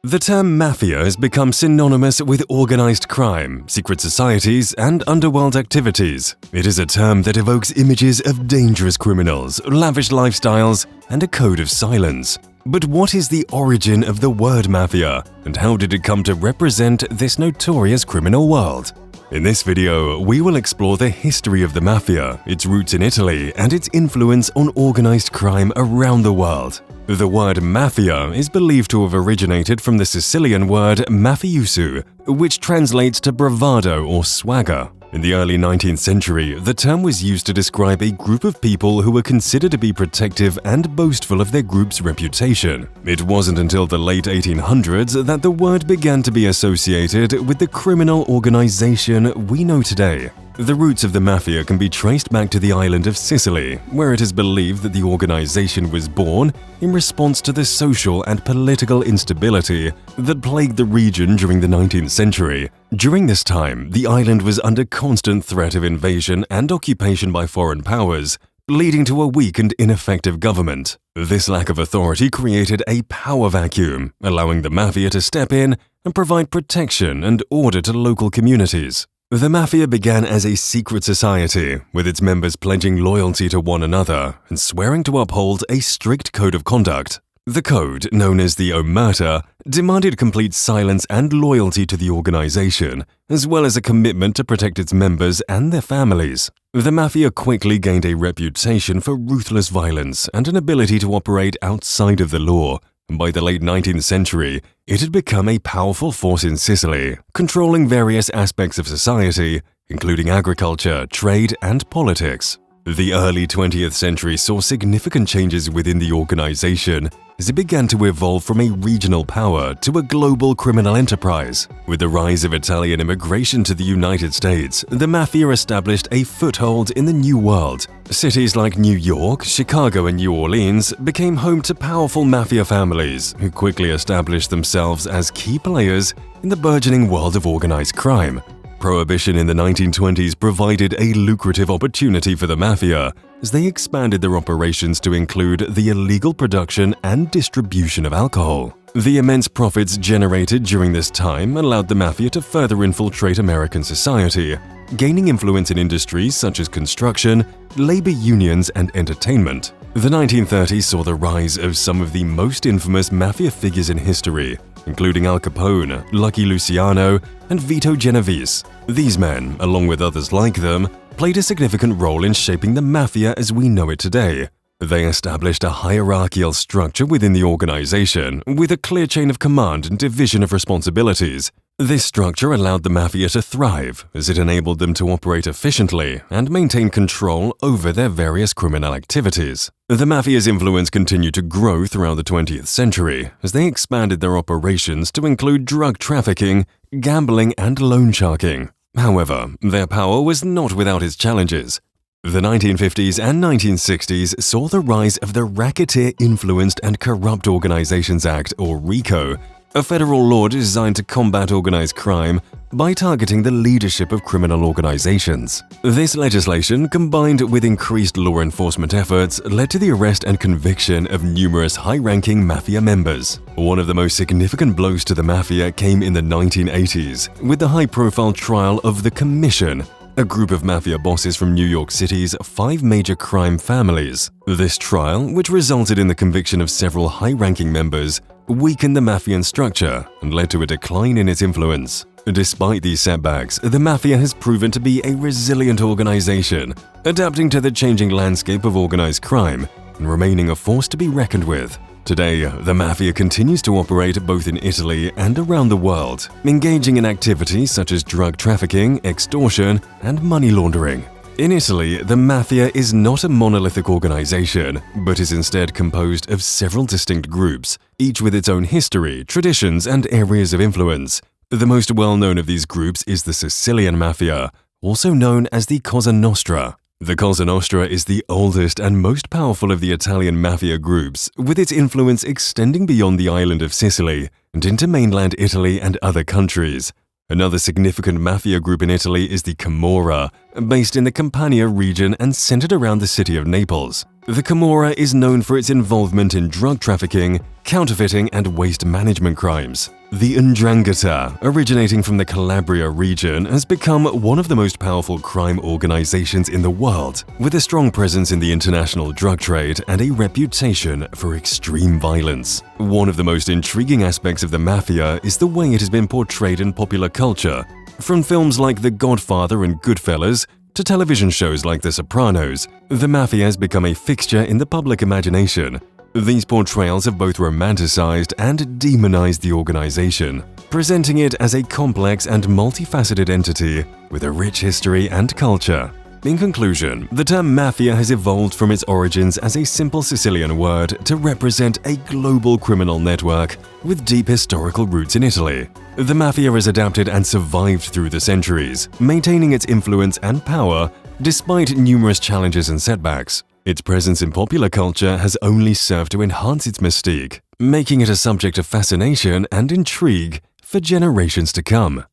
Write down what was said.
The term mafia has become synonymous with organized crime, secret societies, and underworld activities. It is a term that evokes images of dangerous criminals, lavish lifestyles, and a code of silence. But what is the origin of the word mafia, and how did it come to represent this notorious criminal world? In this video, we will explore the history of the mafia, its roots in Italy, and its influence on organized crime around the world. The word mafia is believed to have originated from the Sicilian word mafioso, which translates to bravado or swagger. In the early 19th century, the term was used to describe a group of people who were considered to be protective and boastful of their group's reputation. It wasn't until the late 1800s that the word began to be associated with the criminal organization we know today. The roots of the mafia can be traced back to the island of Sicily, where it is believed that the organization was born in response to the social and political instability that plagued the region during the 19th century. During this time, the island was under constant threat of invasion and occupation by foreign powers, leading to a weak and ineffective government. This lack of authority created a power vacuum, allowing the mafia to step in and provide protection and order to local communities. The mafia began as a secret society, with its members pledging loyalty to one another and swearing to uphold a strict code of conduct. The code, known as the Omerta, demanded complete silence and loyalty to the organization, as well as a commitment to protect its members and their families. The mafia quickly gained a reputation for ruthless violence and an ability to operate outside of the law. By the late 19th century, it had become a powerful force in Sicily, controlling various aspects of society, including agriculture, trade, and politics. The early 20th century saw significant changes within the organization as it began to evolve from a regional power to a global criminal enterprise. With the rise of Italian immigration to the United States, the mafia established a foothold in the New World. Cities like New York, Chicago, and New Orleans became home to powerful mafia families who quickly established themselves as key players in the burgeoning world of organized crime. Prohibition in the 1920s provided a lucrative opportunity for the mafia as they expanded their operations to include the illegal production and distribution of alcohol. The immense profits generated during this time allowed the mafia to further infiltrate American society, gaining influence in industries such as construction, labor unions, and entertainment. The 1930s saw the rise of some of the most infamous mafia figures in history, including Al Capone, Lucky Luciano, and Vito Genovese. These men, along with others like them, played a significant role in shaping the mafia as we know it today. They established a hierarchical structure within the organization, with a clear chain of command and division of responsibilities. This structure allowed the mafia to thrive, as it enabled them to operate efficiently and maintain control over their various criminal activities. The mafia's influence continued to grow throughout the 20th century, as they expanded their operations to include drug trafficking, gambling, and loan sharking. However, their power was not without its challenges. The 1950s and 1960s saw the rise of the Racketeer-Influenced and Corrupt Organizations Act, or RICO, a federal law designed to combat organized crime by targeting the leadership of criminal organizations. This legislation, combined with increased law enforcement efforts, led to the arrest and conviction of numerous high-ranking mafia members. One of the most significant blows to the mafia came in the 1980s, with the high-profile trial of the Commission, a group of mafia bosses from New York City's 5 major crime families. This trial, which resulted in the conviction of several high-ranking members, weakened the mafian structure and led to a decline in its influence. Despite these setbacks, the mafia has proven to be a resilient organization, adapting to the changing landscape of organized crime and remaining a force to be reckoned with. Today, the mafia continues to operate both in Italy and around the world, engaging in activities such as drug trafficking, extortion, and money laundering. In Italy, the mafia is not a monolithic organization, but is instead composed of several distinct groups, each with its own history, traditions, and areas of influence. The most well-known of these groups is the Sicilian Mafia, also known as the Cosa Nostra. The Cosa Nostra is the oldest and most powerful of the Italian mafia groups, with its influence extending beyond the island of Sicily and into mainland Italy and other countries. Another significant mafia group in Italy is the Camorra, based in the Campania region and centered around the city of Naples. The Camorra is known for its involvement in drug trafficking, counterfeiting, and waste management crimes. The 'Ndrangheta, originating from the Calabria region, has become one of the most powerful crime organizations in the world, with a strong presence in the international drug trade and a reputation for extreme violence. One of the most intriguing aspects of the Mafia is the way it has been portrayed in popular culture. From films like The Godfather and Goodfellas to television shows like The Sopranos, the Mafia has become a fixture in the public imagination. These portrayals have both romanticized and demonized the organization, presenting it as a complex and multifaceted entity with a rich history and culture. In conclusion, the term Mafia has evolved from its origins as a simple Sicilian word to represent a global criminal network with deep historical roots in Italy. The Mafia has adapted and survived through the centuries, maintaining its influence and power despite numerous challenges and setbacks. Its presence in popular culture has only served to enhance its mystique, making it a subject of fascination and intrigue for generations to come.